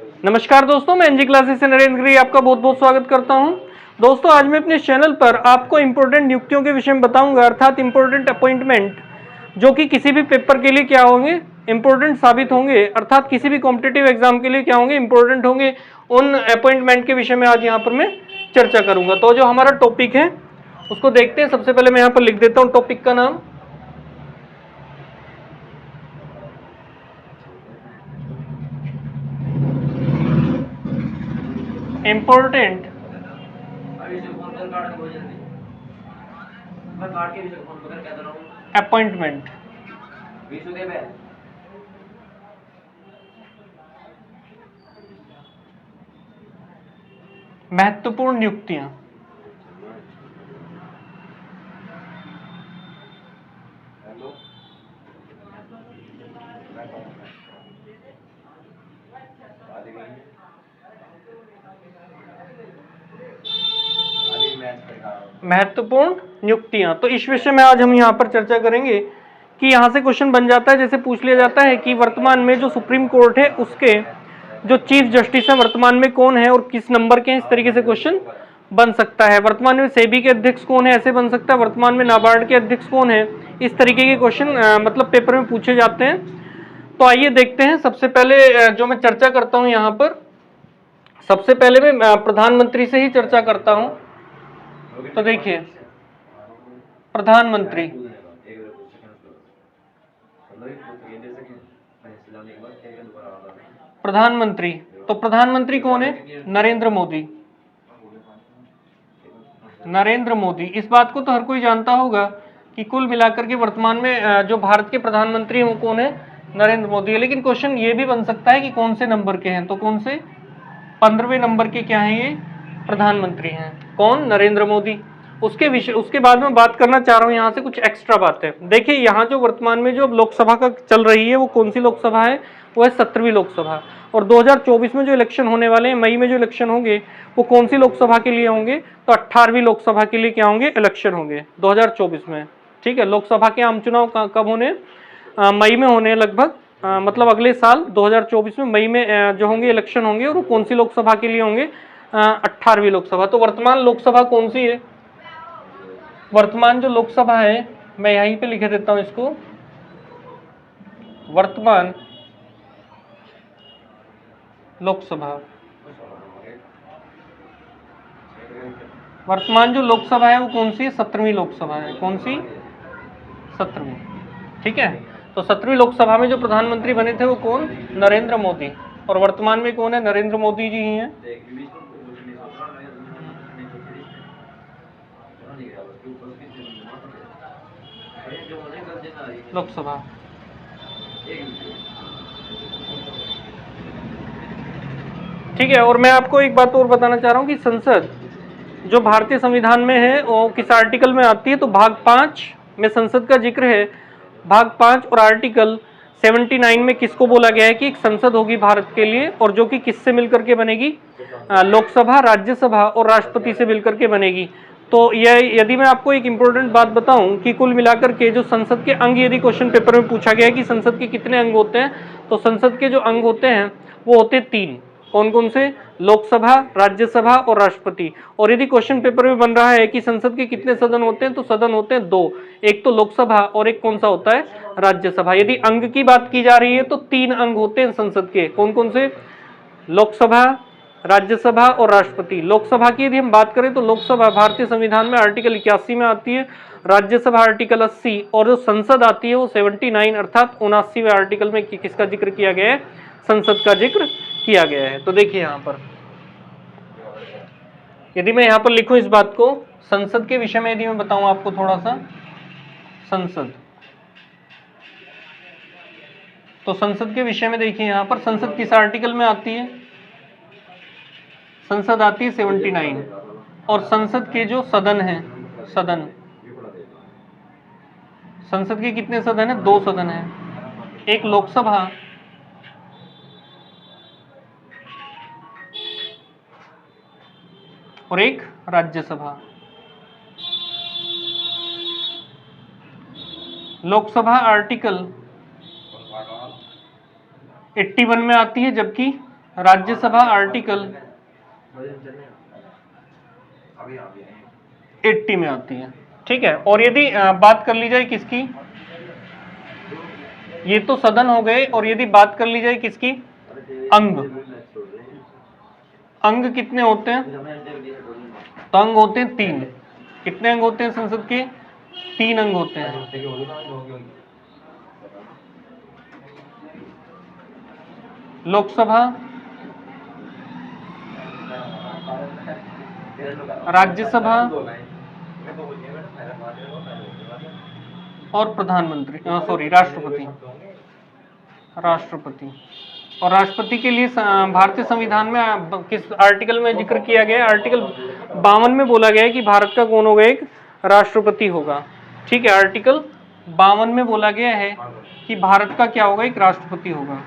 नमस्कार दोस्तों, मैं एनजी क्लासेस से नरेंद्र गिरी आपका बहुत बहुत स्वागत करता हूं। दोस्तों, आज मैं अपने चैनल पर आपको इंपॉर्टेंट नियुक्तियों के विषय में बताऊंगा, अर्थात इंपॉर्टेंट अपॉइंटमेंट जो कि किसी भी पेपर के लिए क्या होंगे, इंपॉर्टेंट साबित होंगे, अर्थात किसी भी कॉम्पिटिटिव एग्जाम के लिए क्या होंगे, इंपॉर्टेंट होंगे। उन अपॉइंटमेंट के विषय में आज यहाँ पर मैं चर्चा करूंगा। तो जो हमारा टॉपिक है उसको देखते हैं। सबसे पहले मैं यहाँ पर लिख देता हूँ टॉपिक का नाम, इम्पोर्टेंट अपॉइंटमेंट। महत्वपूर्ण नियुक्तियां। महत्वपूर्ण नियुक्तियां। तो इस विषय में आज हम यहाँ पर चर्चा करेंगे कि यहाँ से क्वेश्चन बन जाता है, जैसे पूछ लिया जाता है कि वर्तमान में जो सुप्रीम कोर्ट है उसके जो चीफ जस्टिस है वर्तमान में कौन है और किस नंबर के हैं, इस तरीके से क्वेश्चन बन सकता है। वर्तमान में सेबी के अध्यक्ष कौन है, ऐसे बन सकता है। वर्तमान में नाबार्ड के अध्यक्ष कौन है, इस तरीके के क्वेश्चन मतलब पेपर में पूछे जाते हैं। तो आइए देखते हैं। सबसे पहले जो मैं चर्चा करता हूँ यहाँ पर, सबसे पहले मैं प्रधानमंत्री से ही चर्चा करता हूँ। तो देखिए, प्रधानमंत्री, प्रधानमंत्री तो प्रधानमंत्री कौन है, नरेंद्र मोदी। नरेंद्र मोदी, इस बात को तो हर कोई जानता होगा कि कुल मिलाकर के वर्तमान में जो भारत के प्रधानमंत्री हैं वो कौन है, नरेंद्र मोदी है। लेकिन क्वेश्चन ये भी बन सकता है कि कौन से नंबर के हैं, तो कौन से 15वें नंबर के क्या हैं, ये प्रधानमंत्री हैं। कौन, नरेंद्र मोदी। उसके बाद में बात करना चाह रहा हूँ यहाँ से कुछ एक्स्ट्रा बातें। देखिए, यहाँ जो वर्तमान में जो लोकसभा का चल रही है वो कौन सी लोकसभा है, वो है 17वीं लोकसभा। और 2024 में जो इलेक्शन होने वाले हैं, मई में जो इलेक्शन होंगे, वो कौन सी लोकसभा के लिए होंगे, तो 18वीं लोकसभा के लिए क्या होंगे, इलेक्शन होंगे 2024 में। ठीक है, लोकसभा के आम चुनाव कब होने, मई में होने लगभग, मतलब अगले साल 2024 में मई में जो होंगे इलेक्शन होंगे। और वो कौन सी लोकसभा के लिए होंगे, 18वीं लोकसभा। तो वर्तमान लोकसभा कौन सी है, वर्तमान जो लोकसभा है, मैं यहीं पे लिख देता हूं इसको, वर्तमान लोकसभा। वर्तमान जो लोकसभा है वो कौन सी है, 17वीं लोकसभा है। कौन सी, 17वीं। ठीक है, तो 17वीं लोकसभा में जो प्रधानमंत्री बने थे वो कौन, नरेंद्र मोदी। और वर्तमान में कौन है, नरेंद्र मोदी जी ही हैं। लोकसभा। ठीक है, और मैं आपको एक बात और बताना चाह रहा हूँ कि संसद जो भारतीय संविधान में है वो किस आर्टिकल में आती है, तो भाग 5 में संसद का जिक्र है। भाग 5 और आर्टिकल 79 में किसको बोला गया है कि एक संसद होगी भारत के लिए, और जो कि किससे मिलकर के बनेगी, लोकसभा, राज्यसभा और राष्ट्रपति से मिलकर के बनेगी। तो यह, यदि मैं आपको एक इंपॉर्टेंट बात बताऊं कि कुल मिलाकर के जो संसद के अंग, यदि क्वेश्चन पेपर में पूछा गया है कि संसद के कितने अंग होते हैं, तो संसद के जो अंग होते हैं वो होते 3। कौन कौन से, लोकसभा, राज्यसभा और राष्ट्रपति। और यदि क्वेश्चन पेपर में बन रहा है कि संसद के कितने सदन होते हैं, तो सदन होते हैं 2, एक तो लोकसभा और एक कौन सा होता है, राज्यसभा। यदि अंग की बात की जा रही है तो 3 अंग होते हैं संसद के। कौन कौन से, लोकसभा, राज्यसभा और राष्ट्रपति। लोकसभा की यदि हम बात करें तो लोकसभा भारतीय संविधान में आर्टिकल 81 में आती है, राज्यसभा आर्टिकल 80, और जो संसद आती है वो 79 अर्थात 79वें आर्टिकल में किसका जिक्र किया गया है, संसद का जिक्र किया गया है। तो देखिए यहाँ पर यदि मैं यहाँ पर लिखूं इस बात को, संसद के विषय में यदि मैं बताऊं आपको थोड़ा सा, संसद, तो संसद के विषय में देखिए यहाँ पर संसद किस आर्टिकल में आती है, संसद आती है 79। और संसद के जो सदन हैं, सदन, संसद के कितने सदन हैं, 2 सदन हैं, एक लोकसभा और एक राज्यसभा। लोकसभा आर्टिकल 81 में आती है, जबकि राज्यसभा आर्टिकल 80 में आती है। ठीक है, और यदि बात कर ली जाए किसकी, ये तो सदन हो गए, और यदि बात कर ली जाए किसकी, अंग, अंग कितने होते हैं, तो अंग होते हैं 3। कितने अंग होते हैं संसद के, 3 अंग होते हैं। लोकसभा, राज्यसभा और प्रधानमंत्री, सॉरी राष्ट्रपति। राष्ट्रपति और राष्ट्रपति के लिए भारतीय संविधान में किस आर्टिकल में जिक्र किया गया है, आर्टिकल 52 में बोला गया है कि भारत का कौन होगा, एक राष्ट्रपति होगा। ठीक है, आर्टिकल 52 में बोला गया है कि भारत का क्या होगा, एक राष्ट्रपति होगा।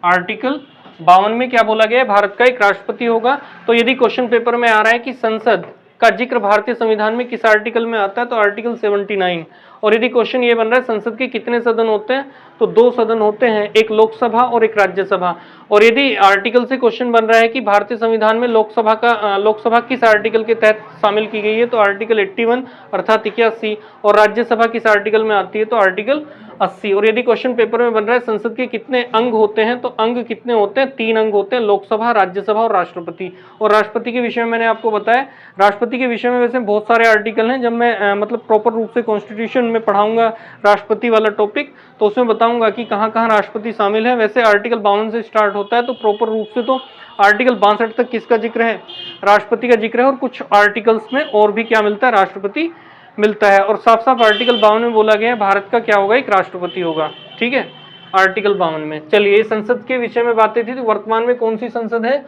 आर्टिकल 52 में क्या बोला गया है, भारत का एक राष्ट्रपति होगा। तो यदि क्वेश्चन पेपर में आ रहा है कि संसद का जिक्र भारतीय संविधान में किस आर्टिकल में आता है, तो आर्टिकल 79। और यदि क्वेश्चन ये बन रहा है संसद के कितने सदन होते हैं, तो 2 सदन होते हैं, एक लोकसभा और एक राज्यसभा। और यदि आर्टिकल से क्वेश्चन बन रहा है कि भारतीय संविधान में लोकसभा किस आर्टिकल के तहत शामिल की गई है, तो आर्टिकल 81 अर्थात 81। और राज्यसभा किस आर्टिकल में आती है, तो आर्टिकल 80। और यदि क्वेश्चन पेपर में बन रहा है संसद के कितने अंग होते हैं, तो अंग कितने होते हैं, 3 अंग होते हैं, लोकसभा, राज्यसभा और राष्ट्रपति। और राष्ट्रपति के विषय में मैंने आपको बताया, राष्ट्रपति के विषय में वैसे बहुत सारे आर्टिकल हैं। जब मैं मतलब प्रॉपर रूप से कॉन्स्टिट्यूशन में पढ़ाऊंगा राष्ट्रपति वाला टॉपिक, तो उसमें बताऊंगा कि कहाँ कहाँ राष्ट्रपति शामिल है। वैसे आर्टिकल 52 से स्टार्ट होता है, तो प्रॉपर रूप से तो आर्टिकल 62 तक किसका जिक्र है, राष्ट्रपति का जिक्र है। और कुछ आर्टिकल्स में और भी क्या मिलता है, राष्ट्रपति मिलता है। और साफ साफ आर्टिकल 52 में बोला गया है भारत का क्या होगा, एक राष्ट्रपति होगा। ठीक है, आर्टिकल 52 में। चलिए, संसद के विषय में बातें थी। तो वर्तमान में कौन सी संसद है,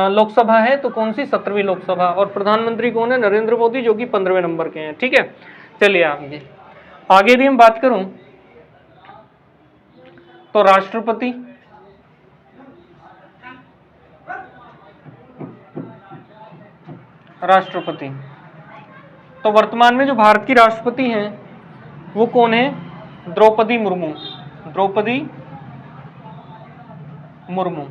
लोकसभा है, तो कौन सी, 17वीं लोकसभा। और प्रधानमंत्री कौन है, नरेंद्र मोदी, जो कि 15वें नंबर के हैं। ठीक है, चलिए आगे यदि हम बात करूं तो राष्ट्रपति, राष्ट्रपति तो वर्तमान में जो भारत की राष्ट्रपति हैं वो कौन है, द्रौपदी मुर्मू। द्रौपदी मुर्मू,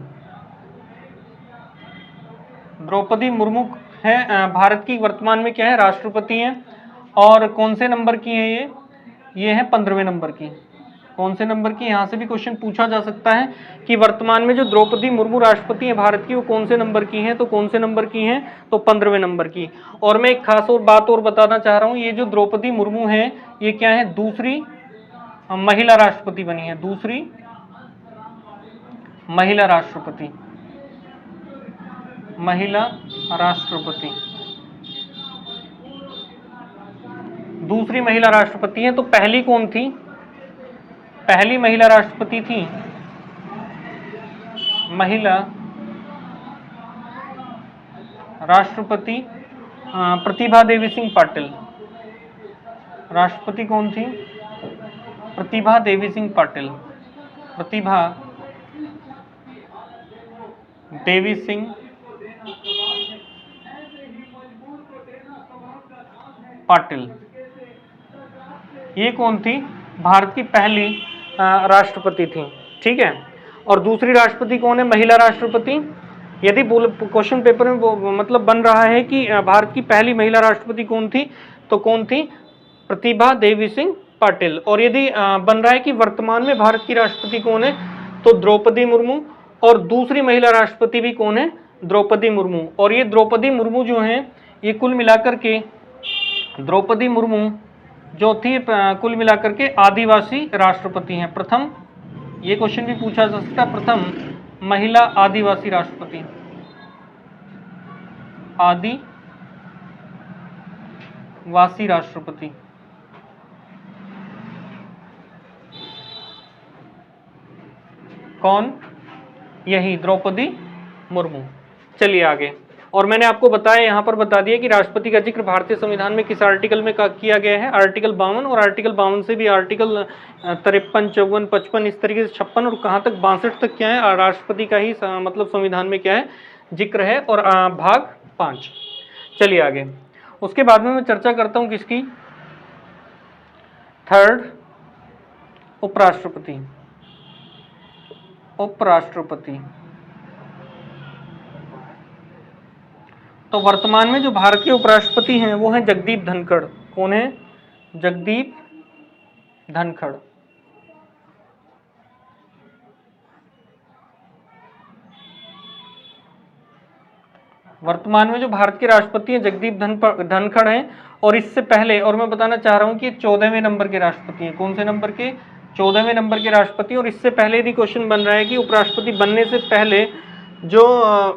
द्रौपदी मुर्मू है भारत की वर्तमान में क्या है, राष्ट्रपति हैं। और कौन से नंबर की है ये है 15वें नंबर की। कौन से नंबर की, यहां से भी क्वेश्चन पूछा जा सकता है कि वर्तमान में जो द्रौपदी मुर्मू राष्ट्रपति है भारत की, वो कौन से नंबर की हैं, तो कौन से नंबर की हैं, तो 15वें नंबर की। और मैं एक खास और बात और बताना चाह रहा हूं, ये जो द्रौपदी मुर्मू है ये क्या है, दूसरी महिला राष्ट्रपति बनी है, दूसरी महिला राष्ट्रपति, महिला राष्ट्रपति, दूसरी महिला राष्ट्रपति है। तो पहली कौन थी, पहली महिला राष्ट्रपति थी महिला राष्ट्रपति प्रतिभा देवी सिंह पाटिल। राष्ट्रपति कौन थी, प्रतिभा देवी सिंह पाटिल, प्रतिभा देवी सिंह पाटिल। ये कौन थी, भारत की पहली राष्ट्रपति थी। ठीक है, और दूसरी राष्ट्रपति कौन है, महिला राष्ट्रपति। यदि क्वेश्चन पेपर में मतलब बन रहा है कि भारत की पहली महिला राष्ट्रपति कौन थी, तो कौन थी, प्रतिभा देवी सिंह पाटिल। और यदि बन रहा है कि वर्तमान में भारत की राष्ट्रपति कौन है, तो द्रौपदी मुर्मू। और दूसरी महिला राष्ट्रपति भी कौन है, द्रौपदी मुर्मू। और ये द्रौपदी मुर्मू जो हैं, ये कुल मिलाकर के द्रौपदी मुर्मू जो थी कुल मिलाकर के आदिवासी राष्ट्रपति हैं, प्रथम। ये क्वेश्चन भी पूछा जा सकता है, प्रथम महिला आदिवासी राष्ट्रपति, आदिवासी राष्ट्रपति। कौन, यही द्रौपदी मुर्मू। चलिए आगे। और मैंने आपको बताया, यहाँ पर बता दिया कि राष्ट्रपति का जिक्र भारतीय संविधान में किस आर्टिकल में किया गया है, आर्टिकल 52। और आर्टिकल 52 से भी आर्टिकल 53, 54, 55 इस तरीके से 56 और कहाँ तक 62 तक क्या है, राष्ट्रपति का ही मतलब संविधान में क्या है, जिक्र है। और भाग 5। चलिए आगे। उसके बाद में मैं चर्चा करता हूँ किसकी, थर्ड उपराष्ट्रपति। उपराष्ट्रपति। तो वर्तमान में जो भारत के उपराष्ट्रपति हैं वो हैं जगदीप धनखड़। कौन है? जगदीप धनखड़। वर्तमान में जो भारत के राष्ट्रपति हैं जगदीप धनखड़ हैं। और इससे पहले, और मैं बताना चाह रहा हूं कि 14वें नंबर के राष्ट्रपति हैं। कौन से नंबर के? 14वें नंबर के राष्ट्रपति। और इससे पहले यदि क्वेश्चन बन रहा है कि उपराष्ट्रपति बनने से पहले जो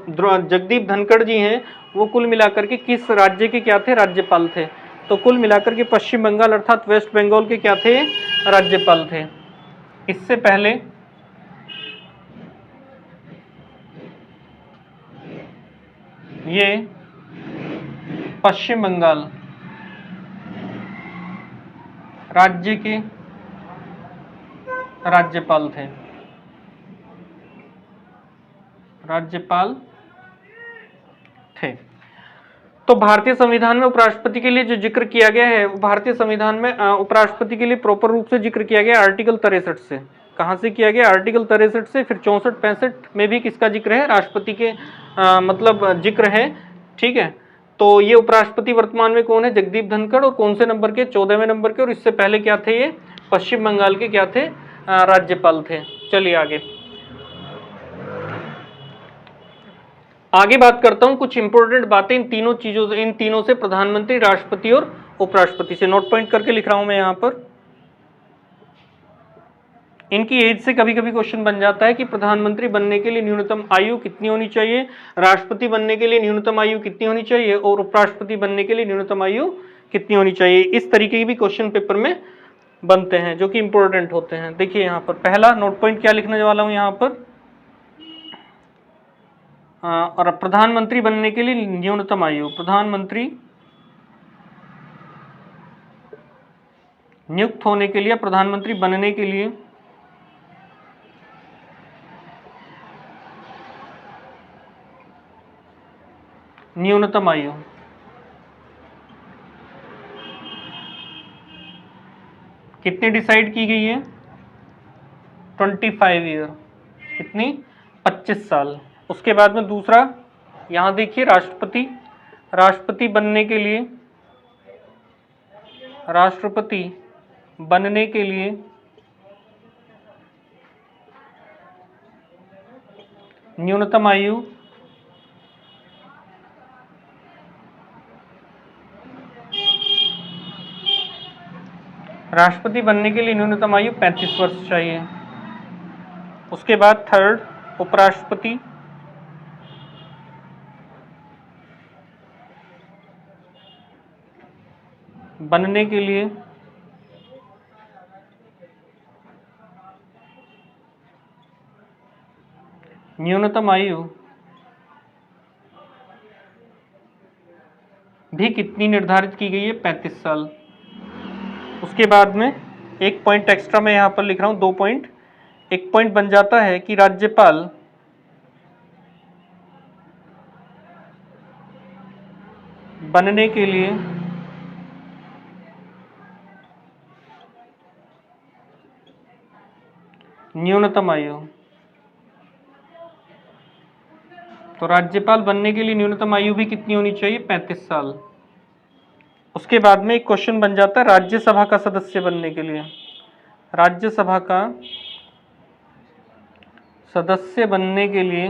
जगदीप धनखड़ जी हैं वो कुल मिलाकर के किस राज्य के क्या थे? राज्यपाल थे। तो कुल मिलाकर के पश्चिम बंगाल अर्थात वेस्ट बंगाल के क्या थे? राज्यपाल थे। इससे पहले ये पश्चिम बंगाल राज्य के राज्यपाल थे। राज्यपाल थे। तो भारतीय संविधान में उपराष्ट्रपति के लिए जो जिक्र किया गया है, भारतीय संविधान में उपराष्ट्रपति के लिए प्रॉपर रूप से जिक्र किया गया आर्टिकल 63 से। कहां से किया गया? आर्टिकल 63 से। फिर 64-65 में भी किसका जिक्र है? राष्ट्रपति के मतलब जिक्र है। ठीक है। तो ये उपराष्ट्रपति वर्तमान में कौन है? जगदीप धनखड़। और कौन से नंबर के? 14वें नंबर के। और इससे पहले क्या थे? ये पश्चिम बंगाल के क्या थे? राज्यपाल थे। चलिए आगे बात करता हूं कुछ इंपॉर्टेंट बातें इन तीनों चीजों से, इन तीनों से, प्रधानमंत्री, राष्ट्रपति और उपराष्ट्रपति से। नोट पॉइंट करके लिख रहा हूं मैं यहां पर। इनकी एज से कभी कभी क्वेश्चन बन जाता है कि प्रधानमंत्री बनने के लिए न्यूनतम आयु कितनी होनी चाहिए, राष्ट्रपति बनने के लिए न्यूनतम आयु कितनी होनी चाहिए, और उपराष्ट्रपति बनने के लिए न्यूनतम आयु कितनी होनी चाहिए। इस तरीके की भी क्वेश्चन पेपर में बनते हैं जो कि इंपॉर्टेंट होते हैं। देखिए यहां पर पहला नोट पॉइंट क्या लिखने वाला हूं यहां पर, और प्रधानमंत्री बनने के लिए न्यूनतम आयु, प्रधानमंत्री नियुक्त होने के लिए, प्रधानमंत्री बनने के लिए न्यूनतम आयु कितनी डिसाइड की गई है? 25 ईयर। कितनी? 25 साल। उसके बाद में दूसरा यहां देखिए, राष्ट्रपति बनने के लिए, राष्ट्रपति बनने के लिए न्यूनतम आयु राष्ट्रपति बनने के लिए न्यूनतम आयु 35 वर्ष चाहिए। उसके बाद थर्ड, उपराष्ट्रपति बनने के लिए न्यूनतम आयु भी कितनी निर्धारित की गई है? 35 साल। उसके बाद में एक पॉइंट एक्स्ट्रा मैं यहां पर लिख रहा हूं, 2 पॉइंट। एक पॉइंट बन जाता है कि राज्यपाल बनने के लिए न्यूनतम आयु, तो राज्यपाल बनने के लिए न्यूनतम आयु भी कितनी होनी चाहिए? 35 साल। उसके बाद में एक क्वेश्चन बन जाता है राज्यसभा का सदस्य बनने के लिए, राज्यसभा का सदस्य बनने के लिए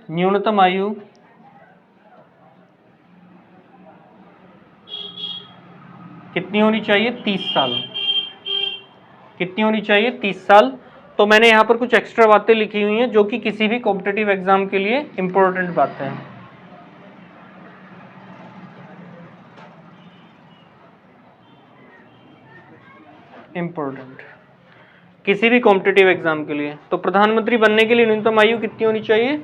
न्यूनतम आयु कितनी होनी चाहिए? 30 साल। कितनी होनी चाहिए? 30 साल। तो मैंने यहां पर कुछ एक्स्ट्रा बातें लिखी हुई हैं जो कि किसी भी कॉम्पिटिटिव एग्जाम के लिए इंपॉर्टेंट बातें हैं। इंपॉर्टेंट किसी भी कॉम्पिटिटिव एग्जाम के लिए। तो प्रधानमंत्री बनने के लिए न्यूनतम आयु कितनी होनी चाहिए?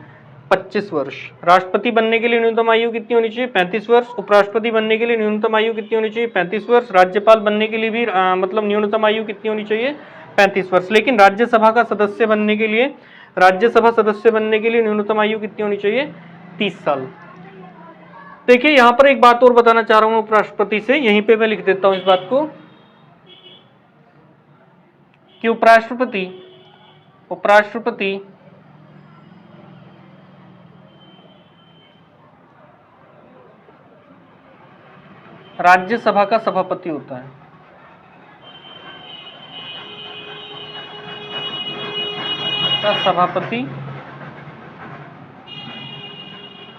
25 वर्ष। राष्ट्रपति बनने के लिए न्यूनतम आयु कितनी होनी चाहिए? 35 वर्ष। उपराष्ट्रपति बनने के लिए न्यूनतम आयु कितनी होनी चाहिए? 35 वर्ष। राज्यपाल बनने के लिए भी मतलब न्यूनतम आयु कितनी होनी चाहिए? 35 वर्ष। लेकिन राज्यसभा का सदस्य बनने के लिए, राज्यसभा सदस्य बनने के लिए न्यूनतम आयु कितनी होनी चाहिए? 30 साल। देखिए यहां पर एक बात और बताना चाह रहा हूं उपराष्ट्रपति से, यहीं पे मैं लिख देता हूं इस बात को कि उपराष्ट्रपति राज्यसभा का सभापति होता है। का सभापति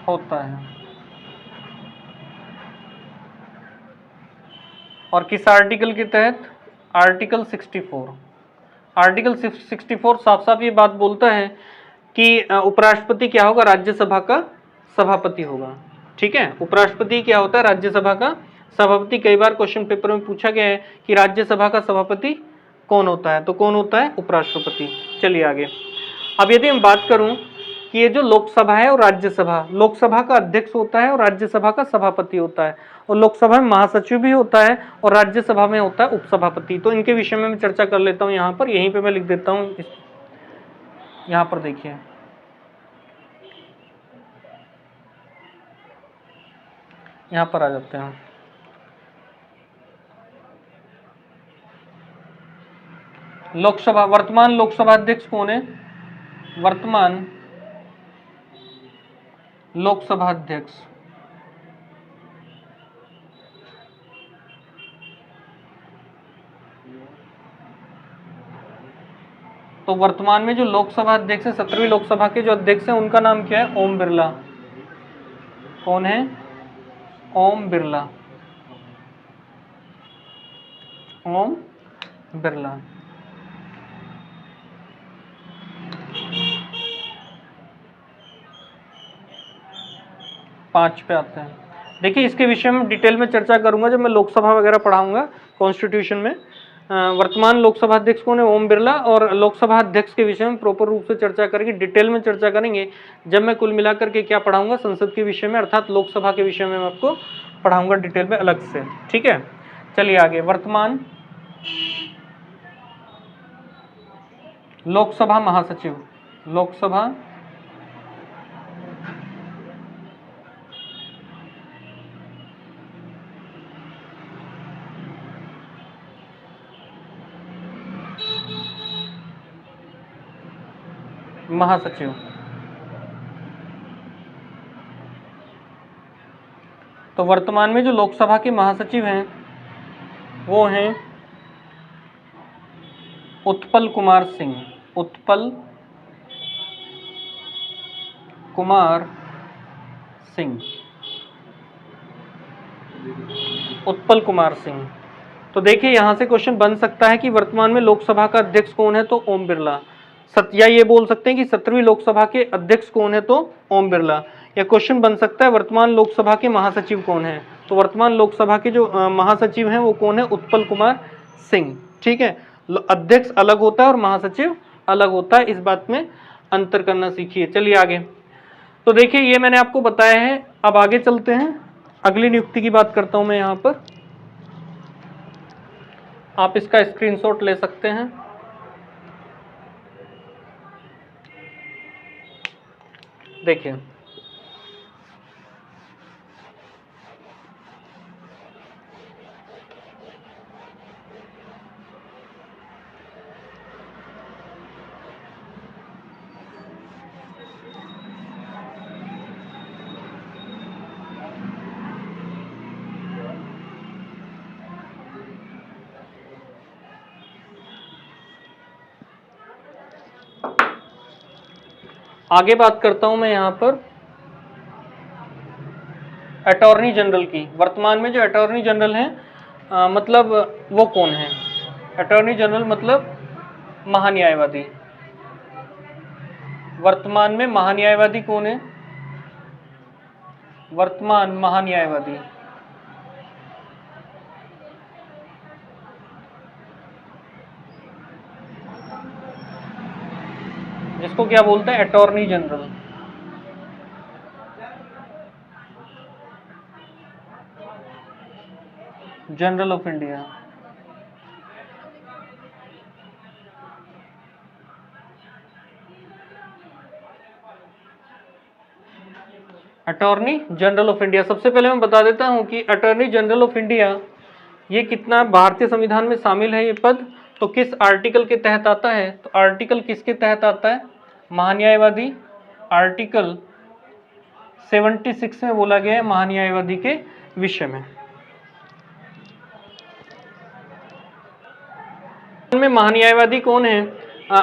होता है। और किस आर्टिकल के तहत? आर्टिकल 64। आर्टिकल 64 साफ साफ ये बात बोलता है कि उपराष्ट्रपति क्या होगा? राज्यसभा का सभापति होगा। ठीक है, उपराष्ट्रपति क्या होता है? राज्यसभा का सभापति। कई बार क्वेश्चन पेपर में पूछा गया है कि राज्यसभा का सभापति कौन होता है, तो कौन होता है? उपराष्ट्रपति। चलिए आगे। अब यदि हम बात करूं कि ये जो लोकसभा है और राज्यसभा, लोकसभा का अध्यक्ष होता है और राज्यसभा का सभापति होता है, और लोकसभा में महासचिव भी होता है और राज्यसभा में होता है उपसभापति। तो इनके विषय में मैं चर्चा कर लेता हूं यहाँ पर, यहीं पे मैं लिख देता हूं यहाँ पर। देखिए यहाँ पर आ जाते हैं। लोकसभा, वर्तमान लोकसभा अध्यक्ष कौन है? वर्तमान लोकसभा अध्यक्ष तो वर्तमान में जो लोकसभा अध्यक्ष है, 17वीं लोकसभा के जो अध्यक्ष हैं, उनका नाम क्या है? ओम बिरला। कौन है? ओम बिरला। ओम बिरला। 5 पे आते हैं। देखिए इसके विषय में डिटेल में चर्चा करूंगा जब मैं लोकसभा वगैरह पढ़ाऊंगा कॉन्स्टिट्यूशन में। वर्तमान लोकसभा अध्यक्ष कौन है? ओम बिरला। और लोकसभा अध्यक्ष के विषय में प्रॉपर रूप से चर्चा करेंगे, डिटेल में चर्चा करेंगे जब मैं कुल मिलाकर के क्या पढ़ाऊंगा? संसद के विषय में, अर्थात लोकसभा के विषय में मैं आपको पढ़ाऊंगा डिटेल में अलग से। ठीक है, चलिए आगे। वर्तमान लोकसभा महासचिव, लोकसभा महासचिव। तो वर्तमान में जो लोकसभा के महासचिव हैं वो हैं उत्पल कुमार सिंह। उत्पल कुमार सिंह। उत्पल कुमार सिंह। तो देखिए यहां से क्वेश्चन बन सकता है कि वर्तमान में लोकसभा का अध्यक्ष कौन है? तो ओम बिरला। या ये बोल सकते हैं कि 17वीं लोकसभा के अध्यक्ष कौन है? तो ओम बिरला। या क्वेश्चन बन सकता है वर्तमान लोकसभा के महासचिव कौन है? तो वर्तमान लोकसभा के जो महासचिव हैं वो कौन है? उत्पल कुमार सिंह। ठीक है, अध्यक्ष अलग होता है और महासचिव अलग होता है, इस बात में अंतर करना सीखिए। चलिए आगे। तो देखिए ये मैंने आपको बताया है। अब आगे चलते हैं, अगली नियुक्ति की बात करता हूं मैं यहां पर। आप इसका स्क्रीनशॉट ले सकते हैं। देखिए आगे बात करता हूं मैं यहां पर अटॉर्नी जनरल की। वर्तमान में जो अटॉर्नी जनरल हैं मतलब वो कौन है? अटॉर्नी जनरल मतलब महान्यायवादी। वर्तमान में महान्यायवादी कौन है? वर्तमान महान्यायवादी जिसको क्या बोलते हैं? Attorney general. General of India. Attorney general of India. सबसे पहले मैं बता देता हूं कि अटॉर्नी जनरल ऑफ इंडिया ये कितना भारतीय संविधान में शामिल है ये पद, तो किस आर्टिकल के तहत आता है, तो आर्टिकल किसके तहत आता है, महान्यायवादी, आर्टिकल 76 में बोला गया है महान्यायवादी के विषय में। महान्यायवादी कौन है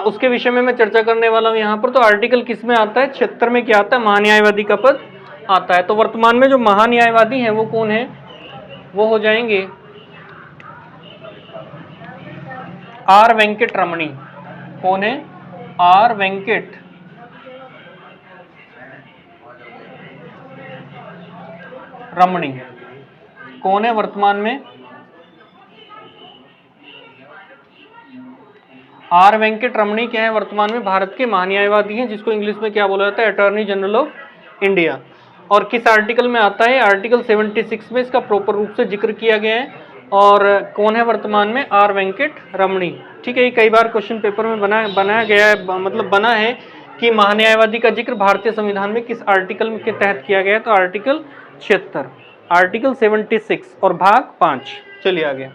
उसके विषय में मैं चर्चा करने वाला हूं यहाँ पर। तो आर्टिकल किस में आता है, 76 में क्या आता है, महान्यायवादी का पद आता है। तो वर्तमान में जो महान्यायवादी हैं वो कौन है, वो हो जाएंगे आर वेंकट रमणी। कौन है, आर वेंकट रमणी। कौन है वर्तमान में, आर वेंकट रमणी क्या है, वर्तमान में भारत के महान्यायवादी हैं, जिसको इंग्लिश में क्या बोला जाता है, अटॉर्नी जनरल ऑफ इंडिया। और किस आर्टिकल में आता है, आर्टिकल 76 में इसका प्रॉपर रूप से जिक्र किया गया है। और कौन है वर्तमान में, आर वेंकट रमणी। ठीक है, ये कई बार क्वेश्चन पेपर में बनाया गया है, मतलब बना है कि महान्यायवादी का जिक्र भारतीय संविधान में किस आर्टिकल के तहत किया गया है, तो आर्टिकल 76, आर्टिकल 76 और भाग 5। चलिए आगे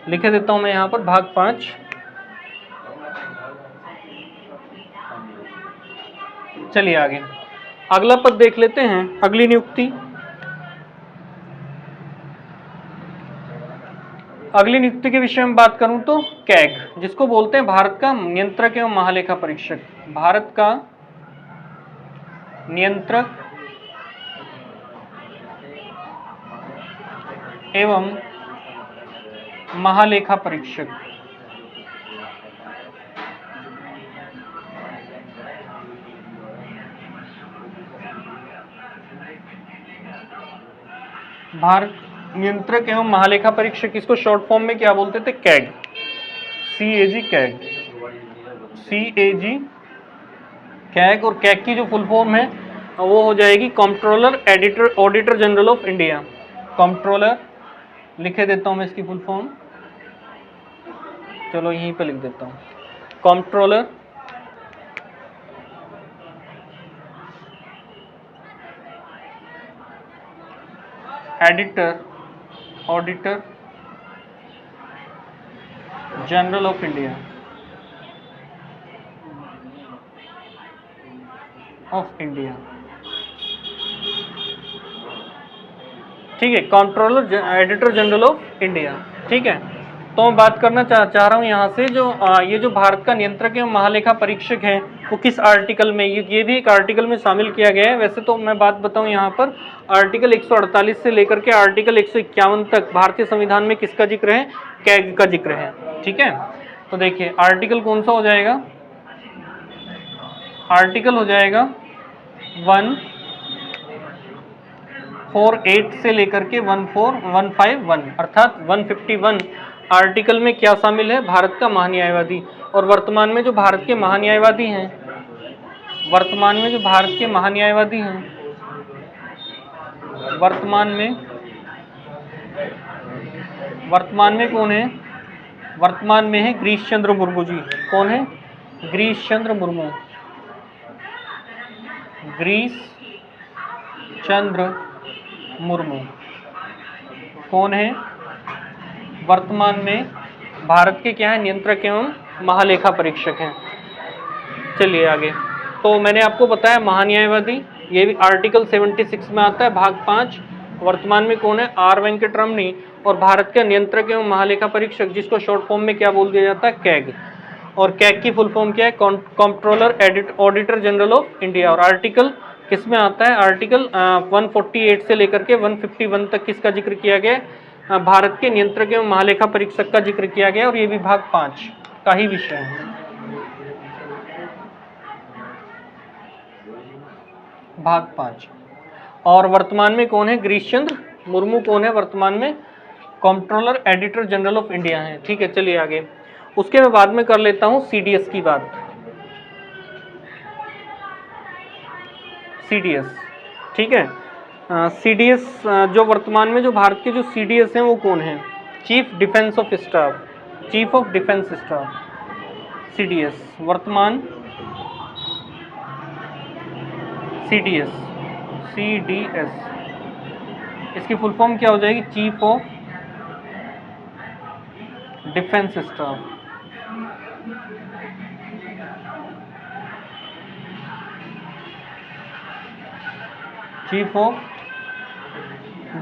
लिखे देता हूं मैं यहाँ पर भाग 5। चलिए आगे अगला पद देख लेते हैं, अगली नियुक्ति। अगली नियुक्ति के विषय में बात करूं तो कैग, जिसको बोलते हैं भारत का नियंत्रक एवं महालेखा परीक्षक। भारत का नियंत्रक एवं महालेखा परीक्षक। भारत नियंत्रक एवं महालेखा परीक्षक, इसको शॉर्ट फॉर्म में क्या बोलते थे, CAG, CAG, CAG, CAG, CAG. और कैग की जो फुल फॉर्म है वो हो जाएगी controller editor auditor general of India. Controller लिखे देता हूं मैं इसकी फुल फॉर्म, चलो यहीं पे लिख देता हूं, controller editor auditor general of India ठीक है, controller editor general of India. ठीक है, तो मैं बात करना चाह रहा हूँ यहाँ से जो ये जो भारत का नियंत्रक एवं महालेखा परीक्षक है वो किस आर्टिकल में, ये भी एक आर्टिकल में शामिल किया गया है। वैसे तो मैं बात बताऊँ यहाँ पर आर्टिकल 148 से लेकर के आर्टिकल 151 तक भारतीय संविधान में किसका जिक्र है, कैग का जिक्र है। ठीक है, तो देखिए आर्टिकल कौन सा हो जाएगा, आर्टिकल हो जाएगा 148 से लेकर के 151 अर्थात 151 आर्टिकल में क्या शामिल है, भारत का महान्यायवादी। और वर्तमान में जो भारत के महान्यायवादी हैं, वर्तमान में जो भारत के महान्यायवादी हैं, वर्तमान में कौन है, वर्तमान में है गिरीश चंद्र मुर्मू जी। कौन है, गिरीश चंद्र मुर्मू, गिरीश चंद्र मुर्मू। कौन है, वर्तमान में भारत के क्या है, नियंत्रक एवं महालेखा परीक्षक हैं। चलिए आगे, तो मैंने आपको बताया महान्यायवादी, ये भी आर्टिकल 76 में आता है, भाग 5। वर्तमान में कौन है, आर वेंकट रमणी। और भारत का नियंत्रक एवं महालेखा परीक्षक, जिसको शॉर्ट फॉर्म में क्या बोल दिया जाता है, कैग। और कैग की फुल फॉर्म क्या है, controller auditor general of India. और आर्टिकल किस में आता है, आर्टिकल 148 से लेकर के 151 तक किसका जिक्र किया गया, भारत के नियंत्रक एवं महालेखा परीक्षक का जिक्र किया गया। और ये भी भाग 5 का ही विषय है। भाग 5। और वर्तमान में कौन है, गिरीश चंद्र मुर्मू। कौन है वर्तमान में, controller editor general of India है। ठीक है, चलिए आगे, उसके मैं बाद में कर लेता हूं CDS की बात। CDS, ठीक है, CDS जो वर्तमान में जो भारत के जो CDS हैं वो कौन है, chief defence of staff, chief of defence staff, CDS। वर्तमान CDS, CDS, इसकी फुल फॉर्म क्या हो जाएगी? Chief of defence staff. Chief of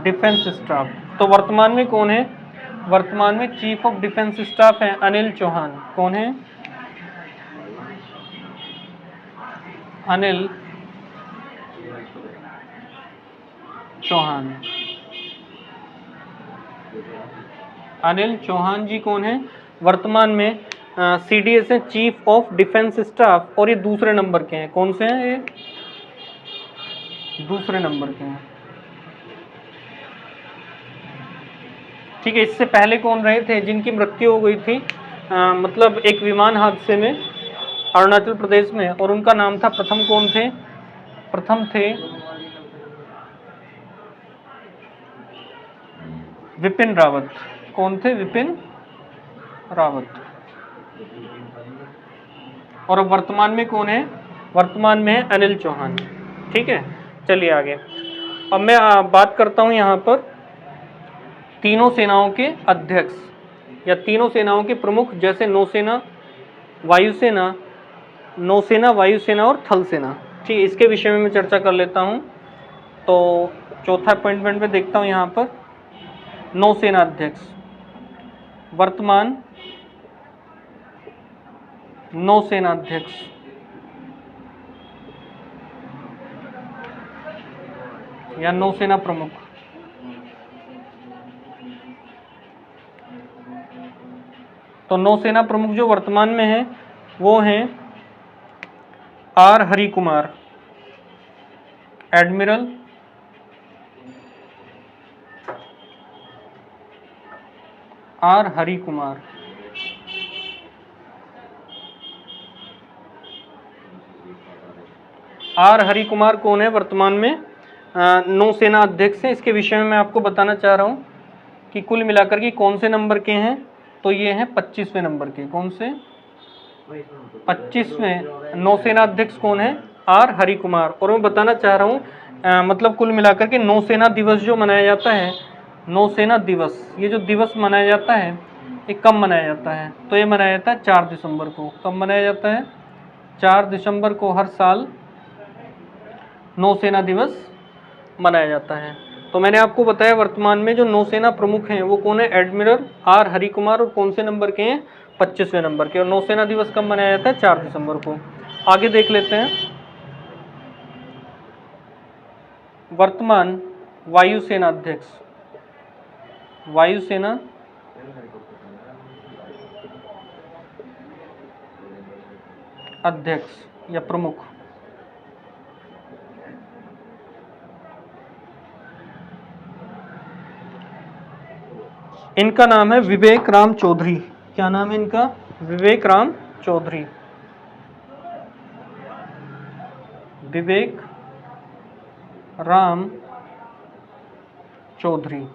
defence staff. तो वर्तमान में कौन है? वर्तमान में चीफ ऑफ डिफेंस स्टाफ है अनिल चौहान। कौन है? अनिल चौहान। अनिल चौहान जी कौन है? वर्तमान में CDS है, चीफ ऑफ डिफेंस स्टाफ, और ये दूसरे नंबर के हैं। कौन से हैं ये? दूसरे नंबर के हैं। ठीक है, इससे पहले कौन रहे थे जिनकी मृत्यु हो गई थी? मतलब एक विमान हादसे में अरुणाचल प्रदेश में, और उनका नाम था, प्रथम कौन थे? प्रथम थे विपिन रावत। कौन थे? विपिन रावत। और अब वर्तमान में कौन है? वर्तमान में है अनिल चौहान। ठीक है, चलिए आगे। अब मैं बात करता हूं यहाँ पर तीनों सेनाओं के अध्यक्ष या तीनों सेनाओं के प्रमुख, जैसे नौसेना, वायुसेना, नौसेना, वायुसेना और थल सेना। ठीक है, इसके विषय में मैं चर्चा कर लेता हूँ। तो चौथा अपॉइंटमेंट में देखता हूँ यहाँ पर नौसेना अध्यक्ष। वर्तमान नौसेना अध्यक्ष या नौसेना प्रमुख। तो नौसेना प्रमुख जो वर्तमान में है वो हैं R Hari Kumar, admiral R Hari Kumar. R Hari Kumar कौन है? वर्तमान में नौसेना अध्यक्ष हैं। इसके विषय में मैं आपको बताना चाह रहा हूँ कि कुल मिलाकर के कौन से नंबर के हैं। तो ये हैं 25वें नंबर के। कौन से? 25वें नौसेना अध्यक्ष कौन है? आर हरि कुमार। और मैं बताना चाह रहा हूँ मतलब कुल मिलाकर के नौसेना दिवस जो मनाया जाता है, नौसेना दिवस, ये जो दिवस मनाया जाता है ये कब मनाया जाता है? तो ये मनाया जाता है 4 दिसंबर को। कब मनाया जाता है? 4 दिसंबर को हर साल नौसेना दिवस मनाया जाता है। तो मैंने आपको बताया वर्तमान में जो नौसेना प्रमुख हैं वो कौन है? Admiral R Hari Kumar. और कौन से नंबर के हैं? 25वें नंबर के। और नौसेना दिवस कब मनाया जाता है? 4 दिसंबर को। आगे देख लेते हैं वर्तमान वायुसेना अध्यक्ष। वायुसेना अध्यक्ष या प्रमुख, इनका नाम है विवेक राम चौधरी। क्या नाम है इनका? विवेक राम चौधरी। विवेक राम चौधरी।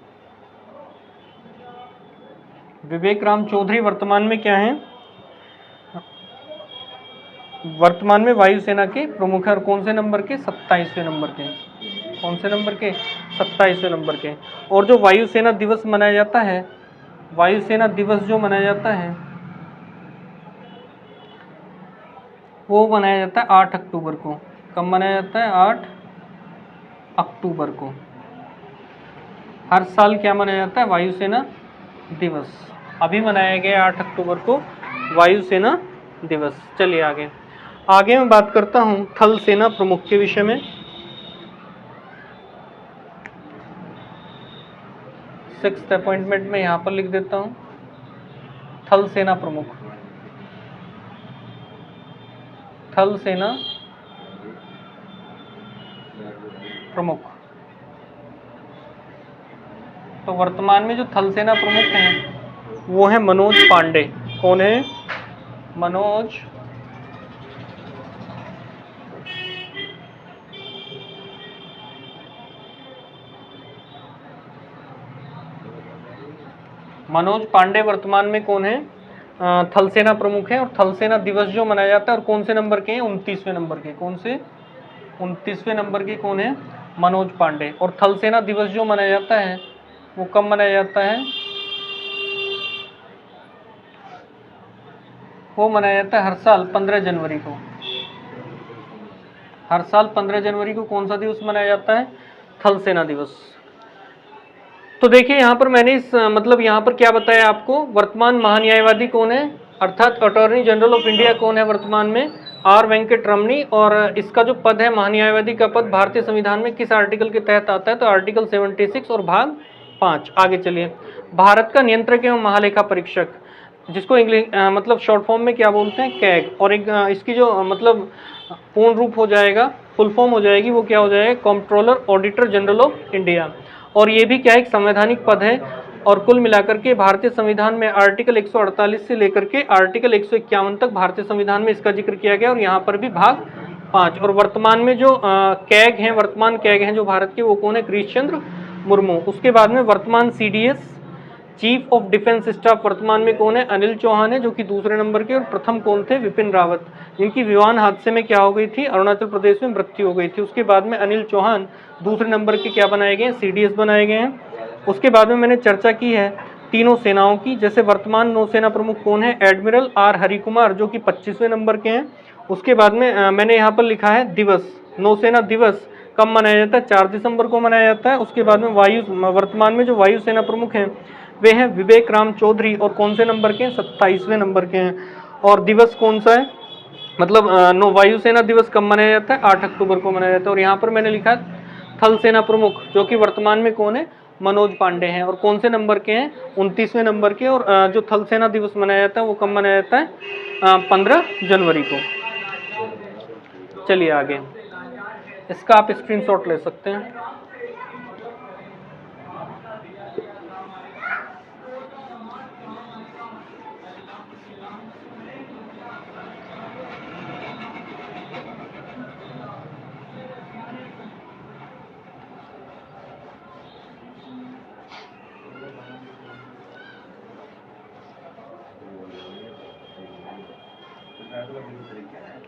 विवेक राम चौधरी वर्तमान में क्या हैं? वर्तमान में वायुसेना के प्रमुख है। और कौन से नंबर के? 27वें नंबर के। कौन से नंबर के? 27वें नंबर के। और जो वायुसेना दिवस मनाया जाता है, वायुसेना दिवस जो मनाया जाता है वो मनाया जाता है 8 अक्टूबर को। कब मनाया जाता है? 8 अक्टूबर को। हर साल क्या मनाया जाता है? वायुसेना दिवस। अभी मनाया गया 8 अक्टूबर को वायुसेना दिवस। चलिए आगे। आगे मैं बात करता हूं थल सेना प्रमुख के विषय में। 6th अपॉइंटमेंट में यहां पर लिख देता हूं थल सेना प्रमुख। थल सेना प्रमुख। तो वर्तमान में जो थल सेना प्रमुख हैं वो है मनोज पांडे। कौन है? मनोज पांडे वर्तमान में कौन है? थल सेना प्रमुख है। और थल सेना दिवस जो मनाया जाता है और कौन से नंबर के हैं? 29वें नंबर के। कौन से? 29वें नंबर के कौन है? मनोज पांडे। और थल सेना दिवस जो मनाया जाता है वो कब मनाया जाता है? वो मनाया जाता है हर साल 15 जनवरी को। हर साल 15 जनवरी को कौन सा दिवस मनाया जाता है? थल सेना दिवस। तो देखिए यहाँ पर मैंने इस मतलब यहाँ पर क्या बताया आपको, वर्तमान महान्यायवादी कौन है, अर्थात अटॉर्नी जनरल ऑफ इंडिया कौन है वर्तमान में? आर वेंकट रमनी। और इसका जो पद है महान्यायवादी का पद भारतीय संविधान में किस आर्टिकल के तहत आता है? तो आर्टिकल 76 और भाग 5। आगे चलिए, भारत का नियंत्रक एवं महालेखा परीक्षक, जिसको इंग्लिश मतलब शॉर्ट फॉर्म में क्या बोलते हैं? कैग। और एक इसकी जो मतलब पूर्ण रूप हो जाएगा, फुल फॉर्म हो जाएगी, वो क्या हो जाएगा? Controller auditor general of India. और ये भी क्या एक संवैधानिक पद है। और कुल मिलाकर के भारतीय संविधान में आर्टिकल 148 से लेकर के आर्टिकल 151 तक भारतीय संविधान में इसका जिक्र किया गया, और यहाँ पर भी भाग 5। और वर्तमान में जो कैग हैं, वर्तमान कैग हैं जो भारत के, वो कौन है? गिरीश चंद्र मुर्मू। उसके बाद में वर्तमान CDS chief of defence staff वर्तमान में कौन है? अनिल चौहान है, जो कि दूसरे नंबर के। और प्रथम कौन थे? विपिन रावत, जिनकी विमान हादसे में क्या हो गई थी? अरुणाचल प्रदेश में मृत्यु हो गई थी। उसके बाद में अनिल चौहान दूसरे नंबर के क्या बनाए गए हैं? CDS बनाए गए हैं। उसके बाद में मैंने चर्चा की है तीनों सेनाओं की, जैसे वर्तमान नौसेना प्रमुख कौन है? एडमिरल आर हरिकुमार, जो कि 25वें नंबर के हैं। उसके बाद में मैंने यहाँ पर लिखा है दिवस, नौसेना दिवस कब मनाया जाता है? 4 दिसंबर को मनाया जाता है। उसके बाद में वर्तमान में जो वायुसेना प्रमुख हैं वे हैं विवेक राम चौधरी, और कौन से नंबर के हैं? 27वें नंबर के हैं। और दिवस कौन सा है, मतलब वायुसेना दिवस कब मनाया जाता है? 8 अक्टूबर को मनाया जाता है। और यहाँ पर मैंने लिखा थल सेना प्रमुख, जो कि वर्तमान में कौन है? मनोज पांडे हैं। और कौन से नंबर के हैं? 29वें नंबर के। और जो थल सेना दिवस मनाया जाता है वो कब मनाया जाता है? 15 जनवरी को। चलिए आगे, इसका आप स्क्रीनशॉट ले सकते हैं।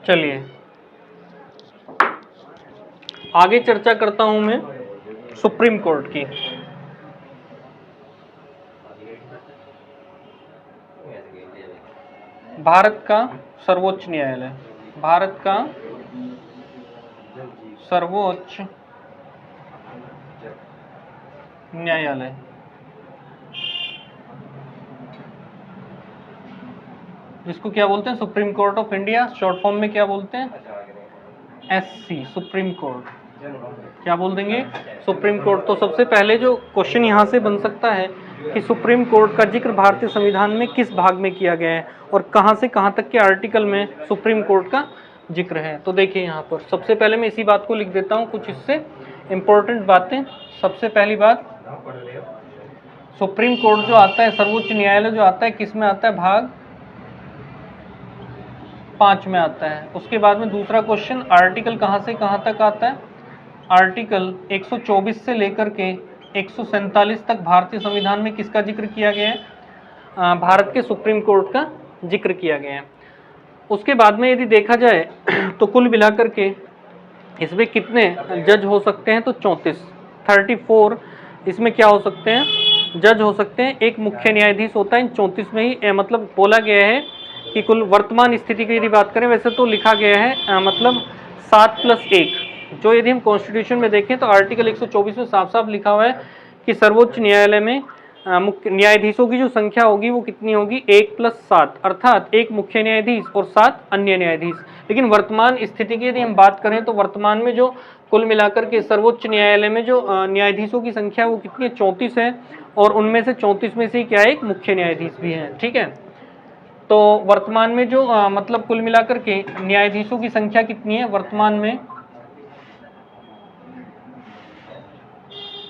चलिए आगे चर्चा करता हूं मैं सुप्रीम कोर्ट की। भारत का सर्वोच्च न्यायालय, भारत का सर्वोच्च न्यायालय, जिसको क्या बोलते हैं? Supreme court of India. Short form में क्या बोलते हैं? SC, supreme court. क्या बोल देंगे? Supreme court. तो सबसे पहले जो क्वेश्चन यहाँ से बन सकता है कि सुप्रीम कोर्ट का जिक्र भारतीय संविधान में किस भाग में किया गया है, और कहाँ से कहाँ तक के आर्टिकल में सुप्रीम कोर्ट का जिक्र है। तो देखिए यहाँ पर सबसे पहले मैं इसी बात को लिख देता हूँ, कुछ इससे इम्पोर्टेंट बातें। सबसे पहली बात, सुप्रीम कोर्ट जो आता है, सर्वोच्च न्यायालय जो आता है, किस में आता है? भाग 5 में आता है। उसके बाद में दूसरा क्वेश्चन, आर्टिकल कहाँ से कहाँ तक आता है? आर्टिकल 124 से लेकर के 147 तक भारतीय संविधान में किसका जिक्र किया गया है? भारत के सुप्रीम कोर्ट का जिक्र किया गया है। उसके बाद में यदि देखा जाए तो कुल मिलाकर के इसमें कितने जज हो सकते हैं? तो 34 इसमें क्या हो सकते हैं? जज हो सकते हैं। एक मुख्य न्यायाधीश होता है इन 34 में ही। मतलब बोला गया है कि कुल वर्तमान स्थिति की यदि बात करें, वैसे तो लिखा गया है मतलब 7+1, जो यदि हम कॉन्स्टिट्यूशन में देखें तो आर्टिकल 124 में साफ साफ लिखा हुआ है कि सर्वोच्च न्यायालय में मुख्य न्यायाधीशों की जो संख्या होगी वो कितनी होगी? 1+7, अर्थात एक मुख्य न्यायाधीश और 7 अन्य न्यायाधीश। लेकिन वर्तमान स्थिति की यदि हम बात करें तो वर्तमान में जो कुल मिलाकर के सर्वोच्च न्यायालय में जो न्यायाधीशों की संख्या वो कितनी है? 34 है। और उनमें से 34 में से क्या है? एक मुख्य न्यायाधीश भी है। ठीक है, तो वर्तमान में जो मतलब कुल मिलाकर के न्यायाधीशों की संख्या कितनी है वर्तमान में?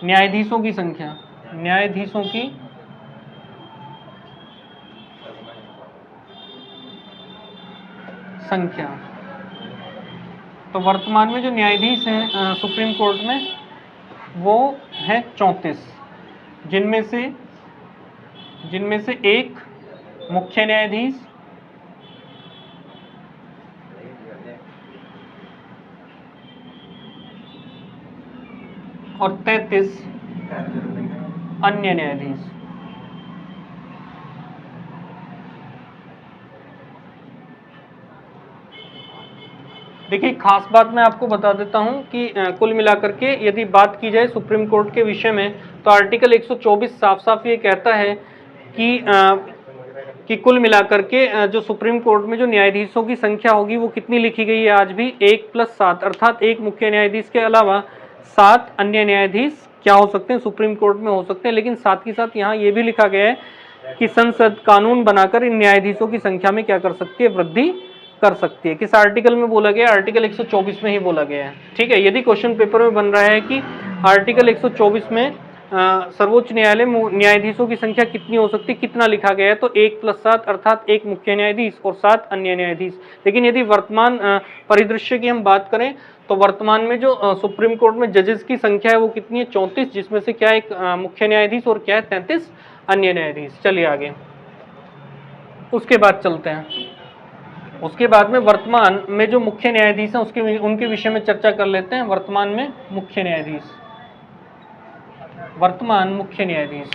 न्यायाधीशों की संख्या, न्यायाधीशों की संख्या, तो वर्तमान में जो न्यायाधीश हैं सुप्रीम कोर्ट में वो है 34, जिनमें से एक मुख्य न्यायाधीश, और 33 अन्य न्यायाधीश। देखिए, खास बात मैं आपको बता देता हूं कि कुल मिलाकर के यदि बात की जाए सुप्रीम कोर्ट के विषय में, तो आर्टिकल 124 साफ साफ ये कहता है कि कुल मिलाकर के जो सुप्रीम कोर्ट में जो न्यायाधीशों की संख्या होगी वो कितनी लिखी गई है आज भी, 1+7, अर्थात एक मुख्य न्यायाधीश के अलावा 7 अन्य न्यायाधीश क्या हो सकते हैं, सुप्रीम कोर्ट में हो सकते हैं। लेकिन साथ ही साथ यहाँ ये भी लिखा गया है कि संसद कानून बनाकर इन न्यायाधीशों की संख्या में क्या कर सकती है, वृद्धि कर सकती है। किस आर्टिकल में बोला गया, आर्टिकल 124 में ही बोला गया है। ठीक है, यदि क्वेश्चन पेपर में बन रहा है कि आर्टिकल 124 में सर्वोच्च न्यायालय न्यायाधीशों की संख्या कितनी हो सकती है, कितना लिखा गया है, तो 1+7 अर्थात एक मुख्य न्यायाधीश और 7 अन्य न्यायाधीश। लेकिन यदि वर्तमान परिदृश्य की हम बात करें तो वर्तमान में जो सुप्रीम कोर्ट में जजेस की संख्या है वो कितनी है, 34, जिसमें से क्या एक मुख्य न्यायाधीश और क्या है 33 अन्य न्यायाधीश। चलिए आगे, उसके बाद चलते हैं। उसके बाद में वर्तमान में जो मुख्य न्यायाधीश हैं उनके विषय में चर्चा कर लेते हैं। वर्तमान में मुख्य न्यायाधीश, वर्तमान मुख्य न्यायाधीश,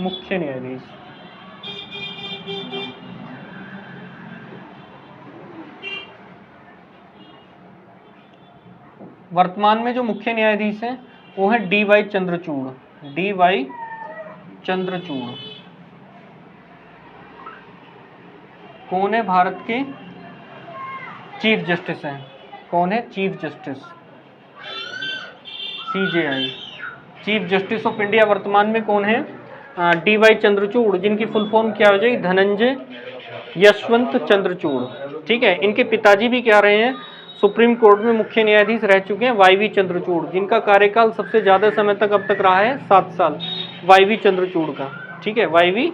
मुख्य न्यायाधीश वर्तमान में जो मुख्य न्यायाधीश हैं वो है डी.वाई. चंद्रचूड़। डी.वाई. चंद्रचूड़ कौन है, भारत के चीफ जस्टिस हैं। कौन है, chief justice, CJI, chief justice of India वर्तमान में कौन है, डी.वाई. चंद्रचूड़, जिनकी फुल फॉर्म क्या हो जाएगी, धनंजय यशवंत चंद्रचूड़। ठीक है, इनके पिताजी भी क्या रहे हैं, सुप्रीम कोर्ट में मुख्य न्यायाधीश रह चुके हैं, वाई.वी. चंद्रचूड़, जिनका कार्यकाल सबसे ज्यादा समय तक अब तक रहा है 7 साल, वाई.वी. चंद्रचूड़ का। ठीक है, वाई.वी.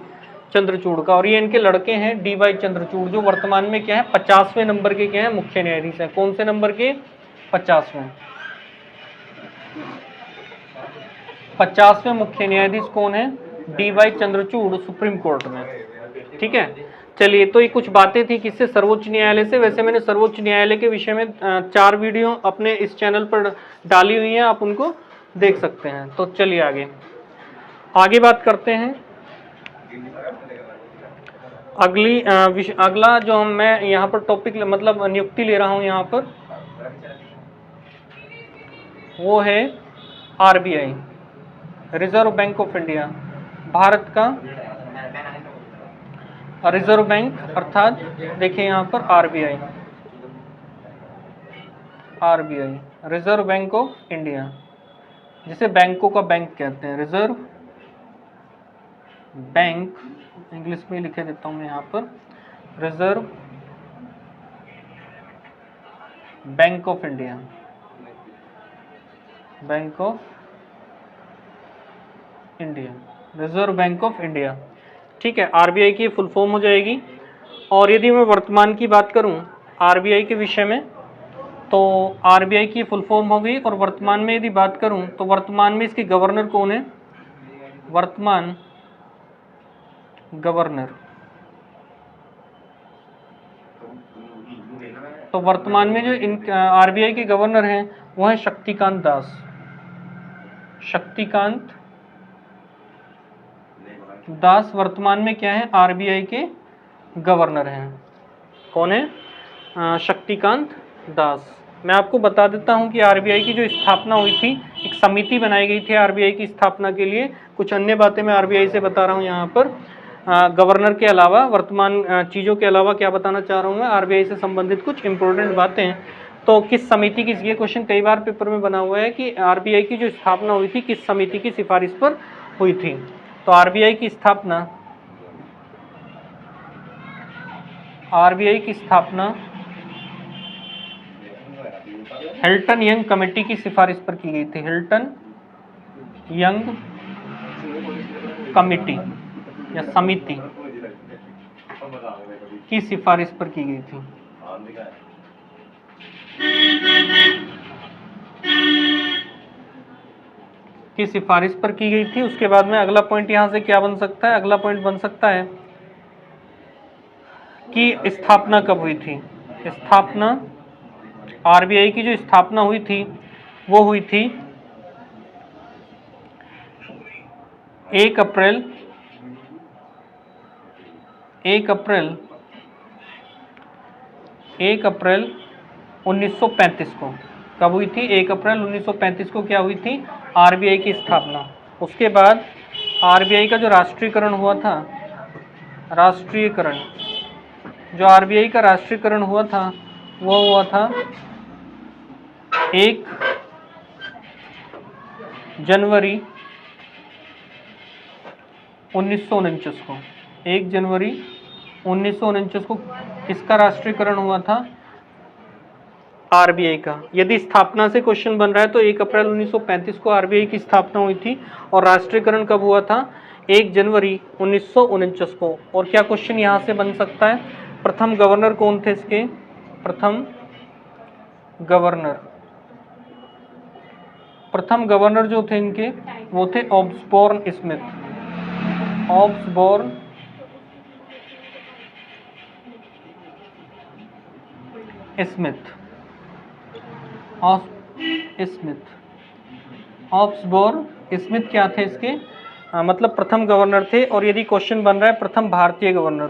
चंद्रचूड़ का। और ये इनके लड़के हैं डी.वाई. चंद्रचूड़, जो वर्तमान में क्या है 50वें नंबर के क्या है, मुख्य न्यायाधीश है। कौन से नंबर के, 50वें। 50वें मुख्य न्यायाधीश कौन है, डी.वाई. चंद्रचूड़, सुप्रीम कोर्ट में। ठीक है, चलिए, तो ये कुछ बातें थी किससे, सर्वोच्च न्यायालय से। वैसे मैंने सर्वोच्च न्यायालय के विषय में 4 वीडियो अपने इस चैनल पर डाली हुई हैं, आप उनको देख सकते हैं। तो चलिए आगे बात करते हैं। अगला जो मैं यहाँ पर टॉपिक मतलब नियुक्ति ले रहा हूँ यहाँ पर, वो है RBI, reserve bank of India, Bharat का रिजर्व बैंक, अर्थात देखिए यहाँ पर RBI, reserve bank of India, जिसे बैंकों का बैंक कहते हैं, रिजर्व बैंक, इंग्लिश में लिखे देता हूँ मैं यहाँ पर, reserve bank of India, bank of India, reserve bank of India. ठीक है, RBI की फुल फॉर्म हो जाएगी। और यदि मैं वर्तमान की बात करूं RBI के विषय में, तो RBI की फुल फॉर्म हो गई। और वर्तमान में यदि बात करूं तो वर्तमान में इसके गवर्नर कौन है, वर्तमान गवर्नर, तो वर्तमान में जो RBI के गवर्नर हैं वो है शक्तिकांत दास। शक्तिकांत दास वर्तमान में क्या है, RBI के गवर्नर हैं। कौन है, शक्तिकांत दास। मैं आपको बता देता हूं कि RBI की जो स्थापना हुई थी, एक समिति बनाई गई थी RBI की स्थापना के लिए। कुछ अन्य बातें मैं RBI से बता रहा हूं यहाँ पर, गवर्नर के अलावा, वर्तमान चीज़ों के अलावा क्या बताना चाह रहा हूँ मैं, RBI से संबंधित कुछ इंपॉर्टेंट बातें। तो किस समिति की, ये क्वेश्चन कई बार पेपर में बना हुआ है कि RBI की जो स्थापना हुई थी किस समिति की सिफारिश पर हुई थी। तो RBI की स्थापना हिल्टन यंग कमेटी की सिफारिश पर की गई थी। हिल्टन यंग कमेटी या समिति की सिफारिश पर की गई थी। की सिफारिश पर की गई थी। उसके बाद में अगला पॉइंट यहाँ से क्या बन सकता है, अगला पॉइंट बन सकता है की स्थापना कब हुई थी? स्थापना आरबीआई की जो स्थापना हुई थी वो हुई थी 1 अप्रैल 1935 को। कब हुई थी? 1 अप्रैल 1935 को क्या हुई थी? आरबीआई की स्थापना। उसके बाद आरबीआई का जो राष्ट्रीयकरण हुआ था, जो आरबीआई का राष्ट्रीयकरण हुआ था वो हुआ था 1 जनवरी 1949 को। 1 जनवरी 1949 को किसका राष्ट्रीयकरण हुआ था? आरबीआई का। यदि स्थापना से क्वेश्चन बन रहा है तो 1 अप्रैल 1935 को आरबीआई की स्थापना हुई थी और राष्ट्रीयकरण कब हुआ था? 1 जनवरी 1949 को। और क्या क्वेश्चन यहाँ से बन सकता है? प्रथम गवर्नर कौन थे इसके? प्रथम गवर्नर जो थे इनके वो थे ऑब्सबॉर्न स्मिथ। ऑब्सबॉर्न स्मिथ क्या थे इसके? मतलब प्रथम गवर्नर थे। और यदि क्वेश्चन बन रहा है प्रथम भारतीय गवर्नर,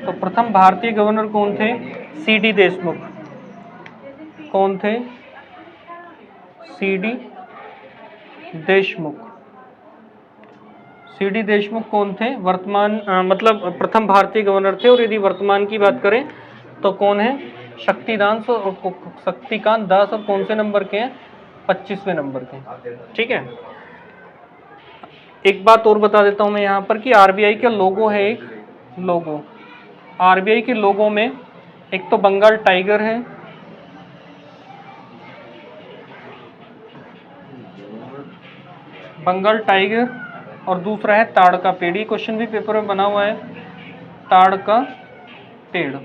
तो प्रथम भारतीय गवर्नर कौन थे? सीडी देशमुख। कौन थे? सीडी देशमुख कौन थे? वर्तमान मतलब प्रथम भारतीय गवर्नर थे। और यदि वर्तमान की बात करें तो कौन है? शक्तिकांत दास। और कौन से नंबर के हैं? 25वें नंबर के। ठीक है। एक बात और बता देता हूं मैं यहाँ पर कि आरबीआई का लोगो है, एक लोगो। आरबीआई के लोगो में एक तो बंगाल टाइगर है, और दूसरा है ताड़ का पेड़। ये क्वेश्चन भी पेपर में बना हुआ है, ताड़ का पेड़।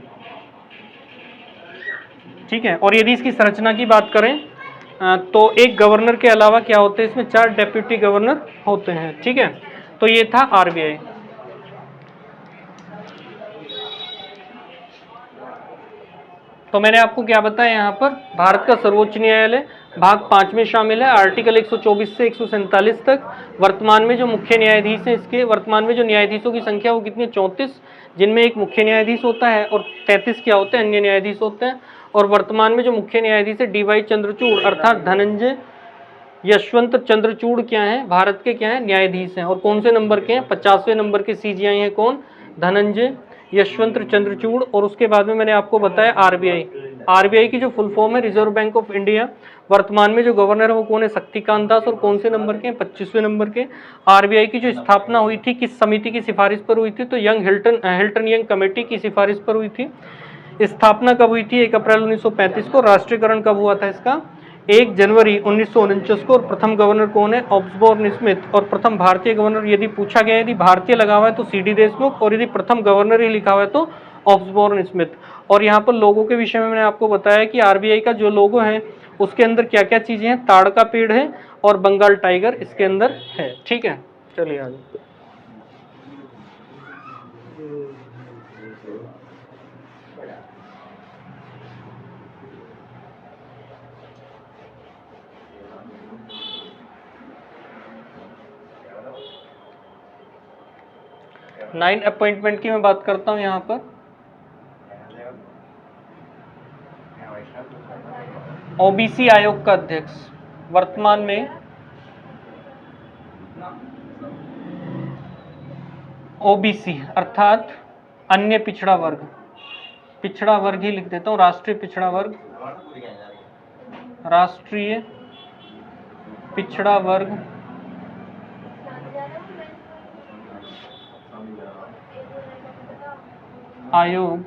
ठीक है। और यदि इसकी संरचना की बात करें तो एक गवर्नर के अलावा क्या होते हैं इसमें? 4 डेप्यूटी गवर्नर होते हैं। ठीक है। तो ये था आरबीआई। तो मैंने आपको क्या बताया यहाँ पर? भारत का सर्वोच्च न्यायालय भाग 5 में शामिल है, आर्टिकल 124 से 147 तक। वर्तमान में जो मुख्य न्यायाधीश हैं इसके, वर्तमान में जो न्यायाधीशों की संख्या वो कितनी है? 34, जिनमें एक मुख्य न्यायाधीश होता है और 33 क्या होते हैं? अन्य न्यायाधीश होते हैं। और वर्तमान में जो मुख्य न्यायाधीश है डीवाई चंद्रचूड़ अर्थात धनंजय यशवंत चंद्रचूड़ क्या है? भारत के क्या है? न्यायाधीश हैं। और कौन से नंबर के हैं? 50वें नंबर के सीजीआई हैं। कौन? धनंजय यशवंत चंद्रचूड़। और उसके बाद में मैंने आपको बताया आरबीआई की जो फुल फॉर्म है रिजर्व बैंक ऑफ इंडिया। वर्तमान में जो गवर्नर है वो कौन है? शक्तिकांत दास। और कौन से नंबर के? 25वें नंबर के। आरबीआई की जो स्थापना हुई थी किस समिति की सिफारिश पर हुई थी? तो हिल्टन यंग कमेटी की सिफारिश पर हुई थी। स्थापना कब हुई थी? 1 अप्रैल 1935 को। राष्ट्रीयकरण कब हुआ था इसका? 1 जनवरी 1949 को। और प्रथम गवर्नर कौन है? ऑब्सबॉर्न स्मिथ। और प्रथम भारतीय गवर्नर यदि पूछा गया, यदि भारतीय लगा हुआ है तो सीडी देशमुख, और यदि प्रथम गवर्नर ही लिखा हुआ है तो ऑब्सबॉर्न स्मिथ। और यहाँ पर लोगों के विषय में मैंने आपको बताया कि आरबीआई का जो लोगो है उसके अंदर क्या क्या चीजें हैं? ताड़ का पेड़ है और बंगाल टाइगर इसके अंदर है। ठीक है। चलिए आगे। नाइन अपॉइंटमेंट की मैं बात करता हूं यहाँ पर। ओबीसी आयोग का अध्यक्ष वर्तमान में ओबीसी अर्थात अन्य पिछड़ा वर्ग ही लिख देता हूं, राष्ट्रीय पिछड़ा वर्ग आयोग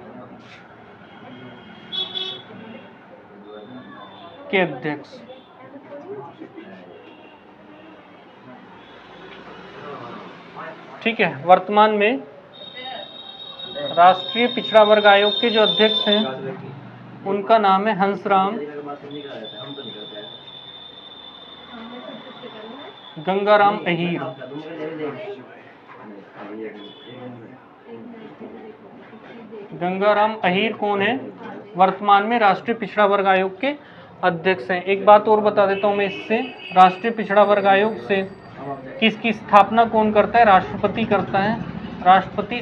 के अध्यक्ष। ठीक है। वर्तमान में राष्ट्रीय पिछड़ा वर्ग आयोग के जो अध्यक्ष हैं उनका नाम है हंसराम गंगाराम अहीर। गंगाराम अहीर कौन है? वर्तमान में राष्ट्रीय पिछड़ा वर्ग आयोग के अध्यक्ष हैं। एक बात और बता देता हूं मैं इससे, राष्ट्रीय पिछड़ा वर्ग आयोग से किसकी स्थापना कौन करता है? राष्ट्रपति करता है। राष्ट्रपति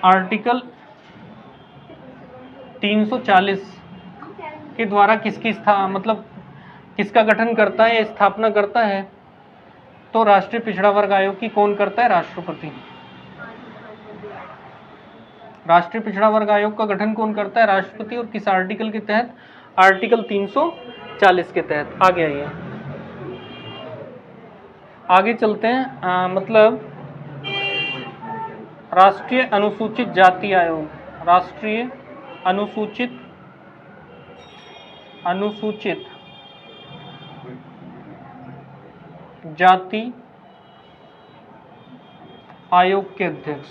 आर्टिकल 340 के द्वारा किसका गठन करता है या स्थापना करता है? तो राष्ट्रीय पिछड़ा वर्ग आयोग की कौन करता है? राष्ट्रपति। राष्ट्रीय पिछड़ा वर्ग आयोग का गठन कौन करता है? राष्ट्रपति। और किस आर्टिकल के तहत? आर्टिकल 340 के तहत। आगे आइए, आगे चलते हैं। मतलब राष्ट्रीय अनुसूचित जाति आयोग, राष्ट्रीय अनुसूचित जाति आयोग के अध्यक्ष।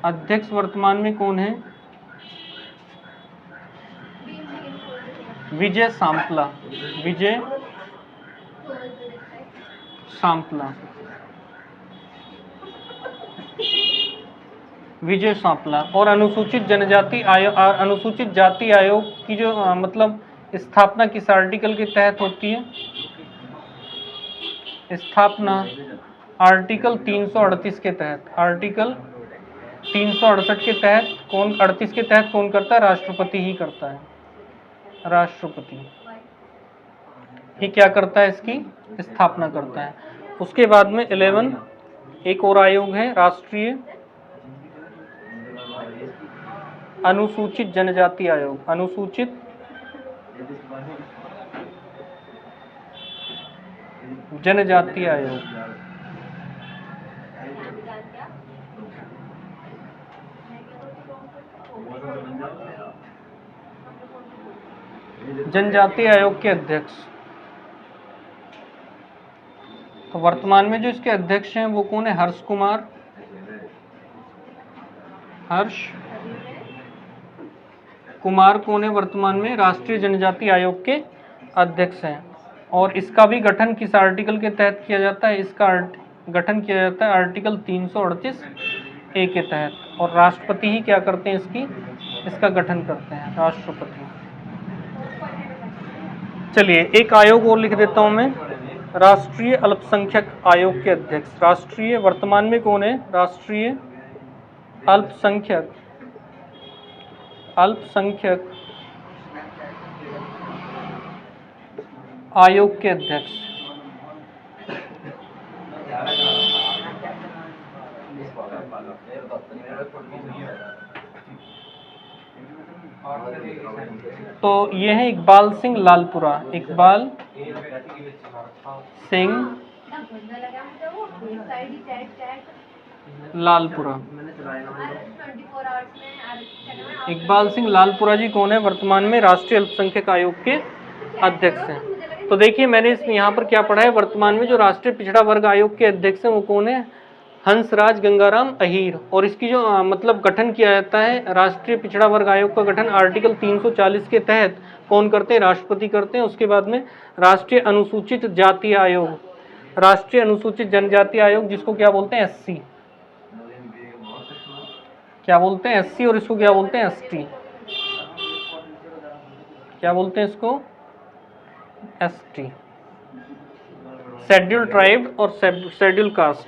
अध्यक्ष वर्तमान में कौन है? विजय सांपला। विजय सांपला। और अनुसूचित जनजाति आयोग, अनुसूचित जाति आयोग की जो मतलब स्थापना किस आर्टिकल के तहत होती है? स्थापना आर्टिकल 338 के तहत। आर्टिकल 368 के तहत कौन? 38 के तहत कौन करता है? राष्ट्रपति ही करता है। राष्ट्रपति ही क्या करता है? इसकी स्थापना करता है। उसके बाद में 11 एक और आयोग है, राष्ट्रीय अनुसूचित जनजाति आयोग। अनुसूचित जनजाति आयोग। जनजाति आयोग के अध्यक्ष। तो वर्तमान में जो इसके अध्यक्ष हैं वो कौन है? हर्ष कुमार। हर्ष कुमार कौन है? वर्तमान में राष्ट्रीय जनजाति आयोग के अध्यक्ष हैं। और इसका भी गठन किस आर्टिकल के तहत किया जाता है? इसका गठन किया जाता है आर्टिकल 338 ए के तहत। और राष्ट्रपति ही क्या करते हैं? इसका गठन करते हैं, राष्ट्रपति। चलिए एक आयोग और लिख देता हूं मैं, राष्ट्रीय अल्पसंख्यक आयोग के अध्यक्ष। राष्ट्रीय वर्तमान में कौन है? राष्ट्रीय अल्पसंख्यक आयोग के अध्यक्ष। तो ये है इकबाल सिंह लालपुरा। इकबाल सिंह लालपुरा। इकबाल सिंह लालपुरा जी कौन है? वर्तमान में राष्ट्रीय अल्पसंख्यक आयोग के अध्यक्ष हैं। तो देखिए मैंने इसमें यहाँ पर क्या पढ़ा है, वर्तमान में जो राष्ट्रीय पिछड़ा वर्ग आयोग के अध्यक्ष हैं वो कौन है? हंसराज गंगाराम अहीर। और इसकी जो मतलब गठन किया जाता है, राष्ट्रीय पिछड़ा वर्ग आयोग का गठन आर्टिकल 340 के तहत कौन करते हैं? राष्ट्रपति करते हैं। उसके बाद में राष्ट्रीय अनुसूचित जाति आयोग, राष्ट्रीय अनुसूचित जनजाति आयोग, जिसको क्या बोलते हैं? SC। क्या बोलते हैं? SC। और इसको क्या बोलते हैं? ST। क्या बोलते हैं इसको? ST, शेड्यूल ट्राइब और शेड्यूल कास्ट।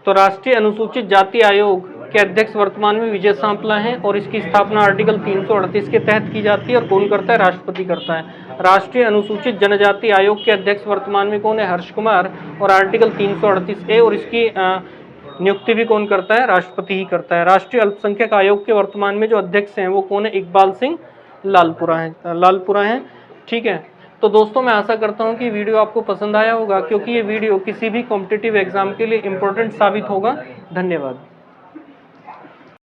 तो राष्ट्रीय अनुसूचित जाति आयोग के अध्यक्ष वर्तमान में विजय सांपला हैं और इसकी स्थापना आर्टिकल 338 के तहत की जाती है। और कौन करता है? राष्ट्रपति करता है। राष्ट्रीय अनुसूचित जनजाति आयोग के अध्यक्ष वर्तमान में कौन है? हर्ष कुमार। और आर्टिकल 338A और इसकी नियुक्ति भी कौन करता है? राष्ट्रपति ही करता है। राष्ट्रीय अल्पसंख्यक आयोग के वर्तमान में जो अध्यक्ष हैं वो कौन है? इकबाल सिंह लालपुरा हैं। ठीक है। तो दोस्तों मैं आशा करता हूं कि वीडियो आपको पसंद आया होगा, क्योंकि ये वीडियो किसी भी कॉम्पिटिटिव एग्जाम के लिए इम्पोर्टेंट साबित होगा। धन्यवाद।